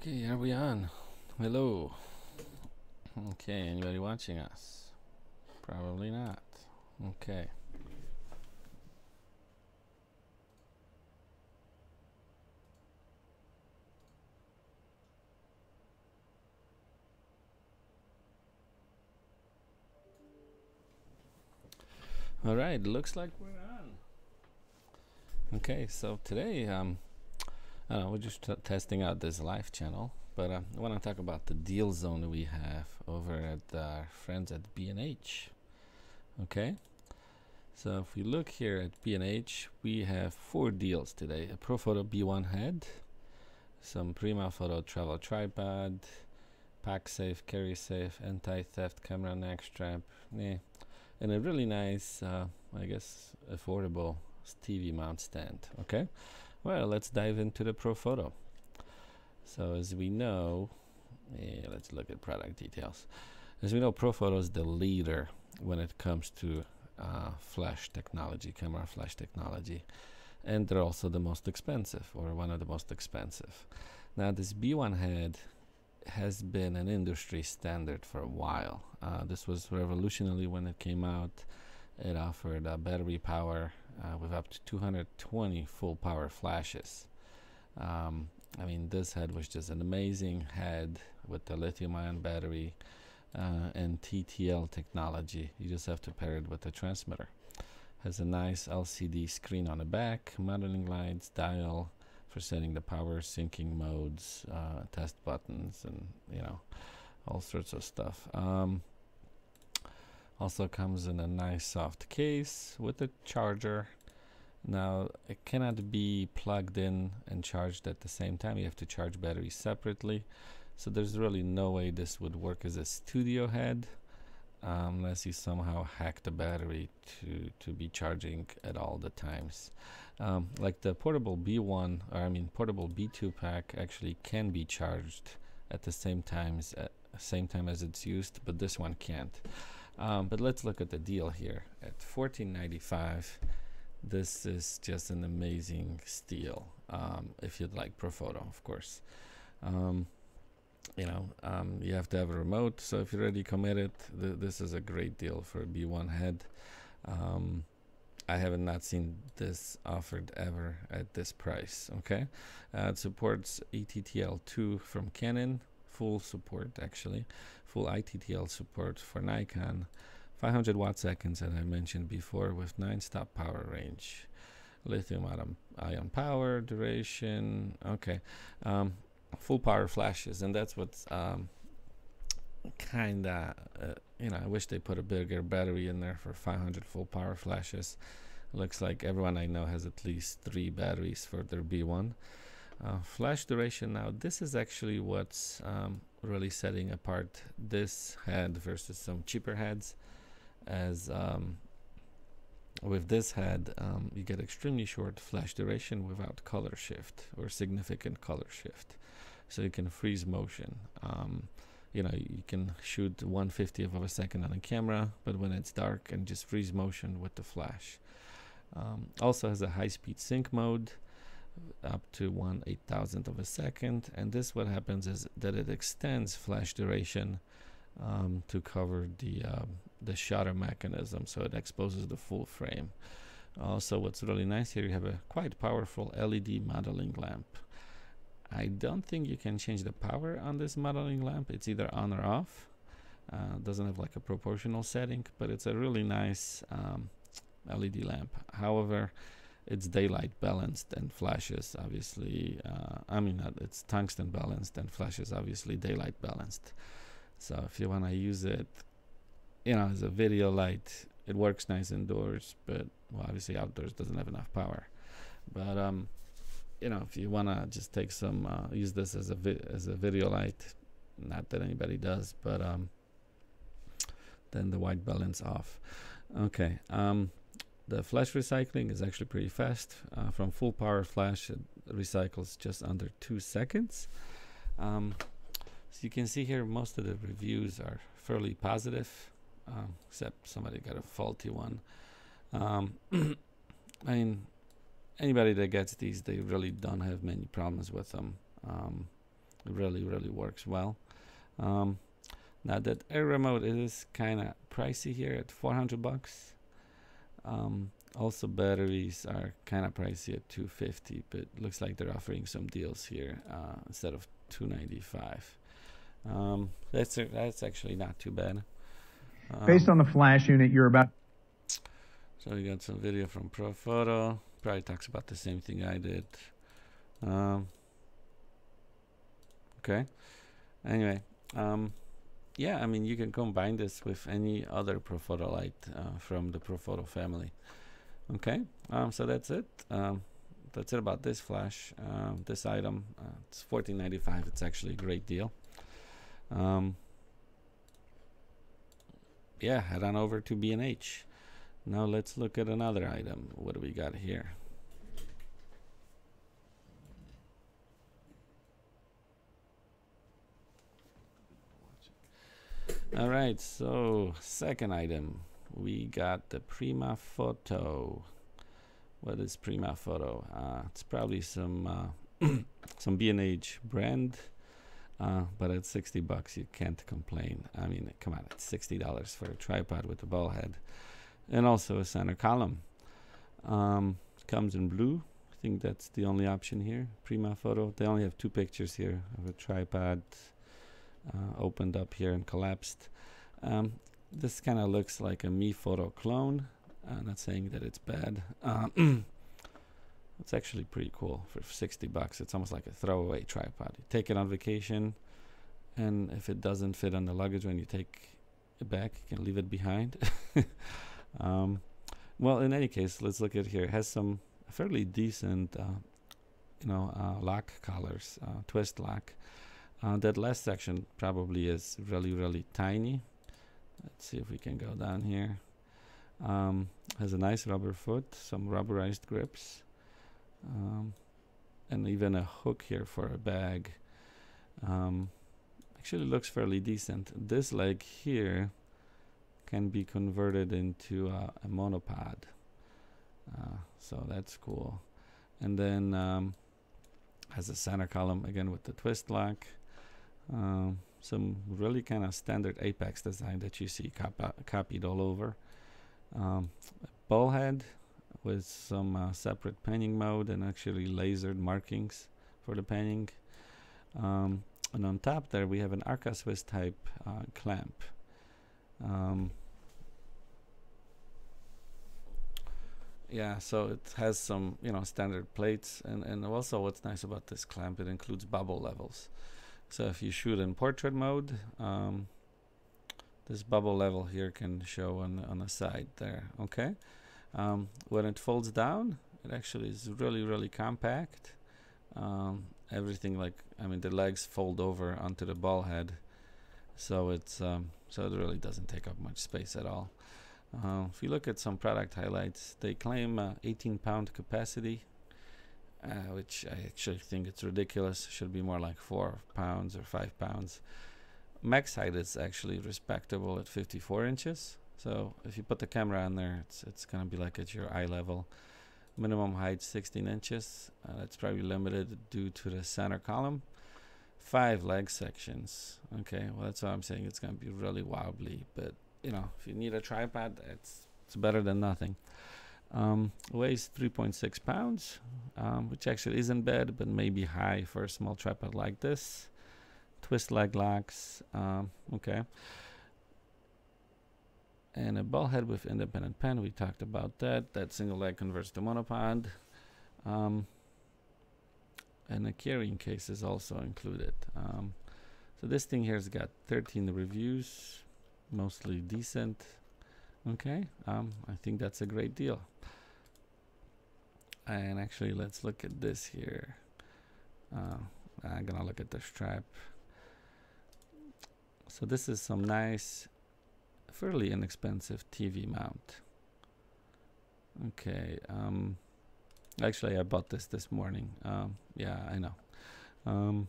Okay, are we on? Hello. Okay, anybody watching us? Probably not. Okay. All right, looks like we're on. Okay, so today, we're just testing out this live channel, but I want to talk about the deal zone we have over at our friends at B&H. Okay, so if we look here at B&H, we have 4 deals today: a Profoto B1 head, some Prima Photo travel tripod, pack safe, carry safe, anti-theft camera neck strap, and a really nice, I guess, affordable TV mount stand. Okay, well, let's dive into the Profoto. So as we know, let's look at product details. As we know, Profoto is the leader when it comes to flash technology, camera flash technology, and they're also the most expensive, or one of the most expensive. Now, this B1 head has been an industry standard for a while. This was revolutionary when it came out. It offered battery power with up to 220 full power flashes. I mean, this head was just an amazing head with the lithium-ion battery and TTL technology. You just have to pair it with the transmitter. Has a nice LCD screen on the back, modeling lights, dial for setting the power, syncing modes, test buttons, and all sorts of stuff. Also comes in a nice soft case with a charger. Now, it cannot be plugged in and charged at the same time. You have to charge batteries separately. So there's really no way this would work as a studio head unless you somehow hack the battery to be charging at all the times. Like the portable B1, or I mean portable B2 pack actually can be charged at the same time as it's used, but this one can't. But let's look at the deal here. At $14.95, this is just an amazing steal. If you'd like Profoto, of course. You have to have a remote, so if you're already committed, this is a great deal for a B1 head. I haven't not seen this offered ever at this price. Okay, it supports ATTL2 from Canon, full support actually, full ITTL support for Nikon, 500 watt seconds as I mentioned before, with 9-stop power range, lithium-ion power, duration. Okay, full power flashes, and that's what's kinda I wish they put a bigger battery in there for 500 full power flashes. Looks like everyone I know has at least 3 batteries for their B1. Flash duration, now this is actually what's really setting apart this head versus some cheaper heads, as with this head you get extremely short flash duration without color shift or significant color shift, so you can freeze motion. You can shoot 1/50th of a second on a camera, but when it's dark, and just freeze motion with the flash. Also has a high-speed sync mode up to 1/8000th of a second, and this, what happens is that it extends flash duration to cover the shutter mechanism, so it exposes the full frame. Also, what's really nice here, you have a quite powerful LED modeling lamp. I don't think you can change the power on this modeling lamp. It's either on or off. Doesn't have like a proportional setting, but it's a really nice LED lamp. However, it's daylight balanced and flashes obviously, it's tungsten balanced and flashes obviously daylight balanced. So if you want to use it as a video light, it works nice indoors, but obviously outdoors doesn't have enough power. But if you want to just take some use this as a video light, not that anybody does, but then the white balance off. Okay, the flash recycling is actually pretty fast. From full power flash, it recycles just under 2 seconds. So you can see here most of the reviews are fairly positive, except somebody got a faulty one. I mean, anybody that gets these, they really don't have many problems with them. really works well. Now that air remote is kind of pricey here at 400 bucks. Also batteries are kind of pricey at 250, but looks like they're offering some deals here instead of 295. That's actually not too bad. Based on the flash unit you're about. So we got some video from Profoto. Probably talks about the same thing I did. Okay. Anyway, yeah, I mean, you can combine this with any other Profoto light from the Profoto family. Okay, so that's it. That's it about this flash. This item, it's $14.95. It's actually a great deal. Yeah, head on over to B&H. Now let's look at another item. What do we got here? All right, so second item, we got the Profoto. What is Profoto? It's probably some some B&H brand, but at 60 bucks you can't complain. I mean, come on, it's $60 for a tripod with a ball head and also a center column. Comes in blue. I think that's the only option here. Profoto. They only have two pictures here of a tripod opened up here and collapsed. This kind of looks like a Mi Photo clone. I'm not saying that it's bad. It's actually pretty cool for 60 bucks. It's almost like a throwaway tripod. You take it on vacation, and if it doesn't fit on the luggage when you take it back, you can leave it behind. Well, in any case, let's look at here. It has some fairly decent, lock collars, twist lock. That last section probably is really tiny. Let's see if we can go down here. Has a nice rubber foot, some rubberized grips, and even a hook here for a bag. Actually looks fairly decent. This leg here can be converted into a monopod, so that's cool. And then has a center column again with the twist lock. Some really kind of standard Apex design that you see copied all over. Ball head with some separate panning mode and actually lasered markings for the panning. And on top there we have an Arca Swiss type clamp. Yeah, so it has some standard plates, and also what's nice about this clamp, it includes bubble levels. So if you shoot in portrait mode, this bubble level here can show on the side there. Okay, when it folds down, it actually is really compact. Everything, like, I mean, the legs fold over onto the ball head, so it's so it really doesn't take up much space at all. If you look at some product highlights, they claim 18-pound capacity, which I actually think it's ridiculous. It should be more like 4 pounds or 5 pounds. Max height is actually respectable at 54 inches. So if you put the camera on there, it's gonna be like at your eye level. Minimum height 16 inches. That's probably limited due to the center column. 5 leg sections. Okay, well, that's why I'm saying it's gonna be really wobbly, but if you need a tripod, it's better than nothing. Weighs 3.6 pounds, which actually isn't bad, but maybe high for a small tripod like this. Twist leg locks, okay. And a ball head with independent pen, we talked about that. That single leg converts to monopod. And a carrying case is also included. So this thing here's got 13 reviews, mostly decent. Okay, I think that's a great deal. And actually, let's look at this here. I'm gonna look at the strap. So this is some nice, fairly inexpensive TV mount. Okay, actually I bought this morning. Yeah, I know.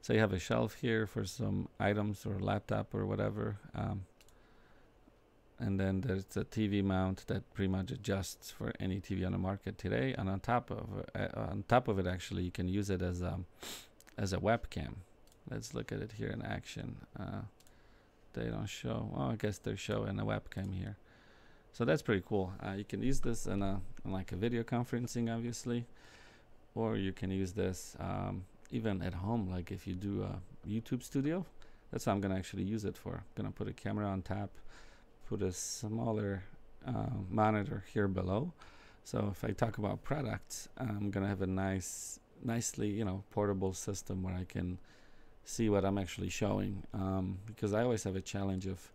So you have a shelf here for some items or laptop or whatever. And then there's a TV mount that pretty much adjusts for any TV on the market today. And on top of it, actually, you can use it as as a webcam. Let's look at it here in action. They don't show. Oh, I guess they're showing a webcam here. So that's pretty cool. You can use this in like a video conferencing, obviously, or you can use this even at home, like if you do a YouTube studio. That's what I'm gonna actually use it for. I'm gonna put a camera on top, put a smaller monitor here below. So if I talk about products, I'm gonna have a nicely, you know, portable system where I can see what I'm actually showing, because I always have a challenge of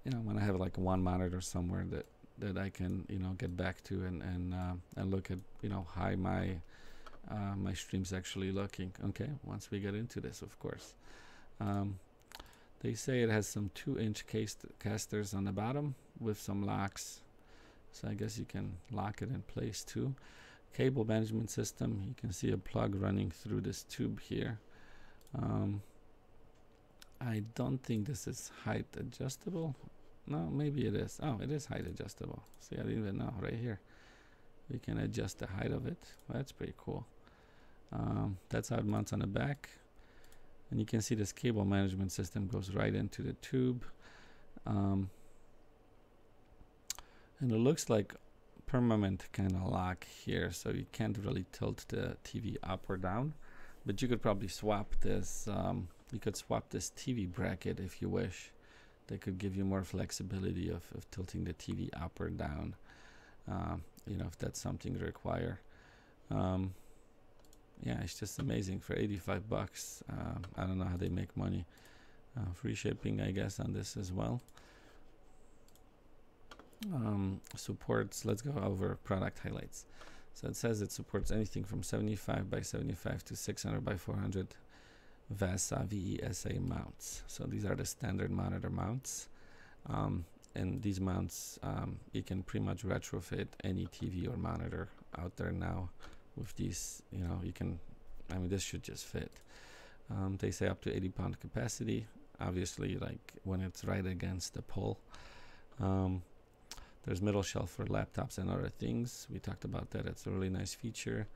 you know, when I have like one monitor somewhere that I can, you know, get back to and look at, you know, how my stream's actually looking. Okay, once we get into this, of course. They say it has some 2-inch casters on the bottom with some locks, so I guess you can lock it in place too. Cable management system, you can see a plug running through this tube here. I don't think this is height adjustable. No, maybe it is. Oh, it is height adjustable. See, I didn't even know. Right here we can adjust the height of it. Well, that's pretty cool. That's how it mounts on the back, and you can see this cable management system goes right into the tube, and it looks like permanent kind of lock here, so you can't really tilt the TV up or down, but you could probably swap this. You could swap this TV bracket if you wish. They could give you more flexibility of tilting the TV up or down, you know, if that's something you require. Yeah, it's just amazing for 85 bucks. I don't know how they make money. Free shipping, I guess, on this as well. Supports, let's go over product highlights. So it says it supports anything from 75 by 75 to 600 by 400 VESA mounts. So these are the standard monitor mounts, and these mounts you can pretty much retrofit any TV or monitor out there now with these. You know, you can, I mean, this should just fit. They say up to 80-pound capacity, obviously, like when it's right against the pole. There's middle shelf for laptops and other things. We talked about that. It's a really nice feature.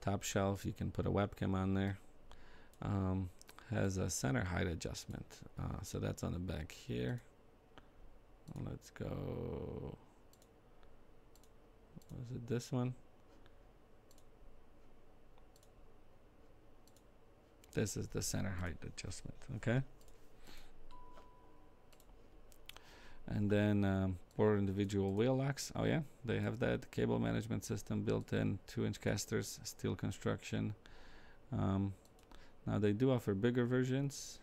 Top shelf, you can put a webcam on there. Has a center height adjustment, so that's on the back here. Let's go. Was it this one? This is the center height adjustment. Okay. And then 4 individual wheel locks. Oh yeah, they have that cable management system built in. 2-inch casters, steel construction. Now they do offer bigger versions,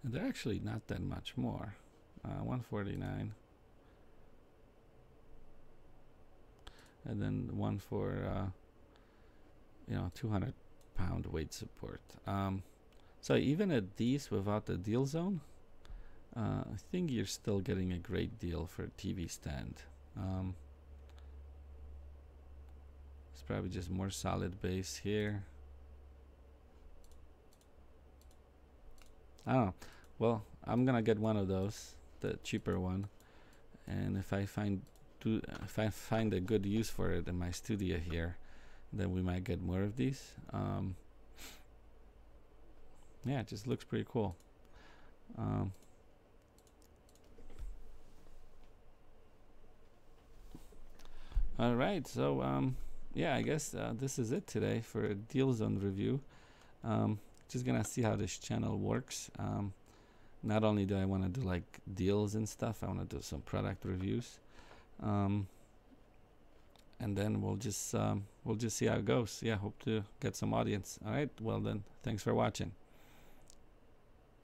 and they're actually not that much more. 149, and then one for you know, 200-pound weight support. So even at these without the deal zone, I think you're still getting a great deal for a TV stand. It's probably just more solid base here. I don't know. Well, I'm gonna get one of those, the cheaper one, and if I find a good use for it in my studio here, then we might get more of these. Yeah, it just looks pretty cool. All right, so yeah, I guess this is it today for a deal zone review. Just gonna see how this channel works. Not only do I want to do like deals and stuff, I want to do some product reviews, and then we'll just see how it goes. Yeah, hope to get some audience. All right, well then, thanks for watching.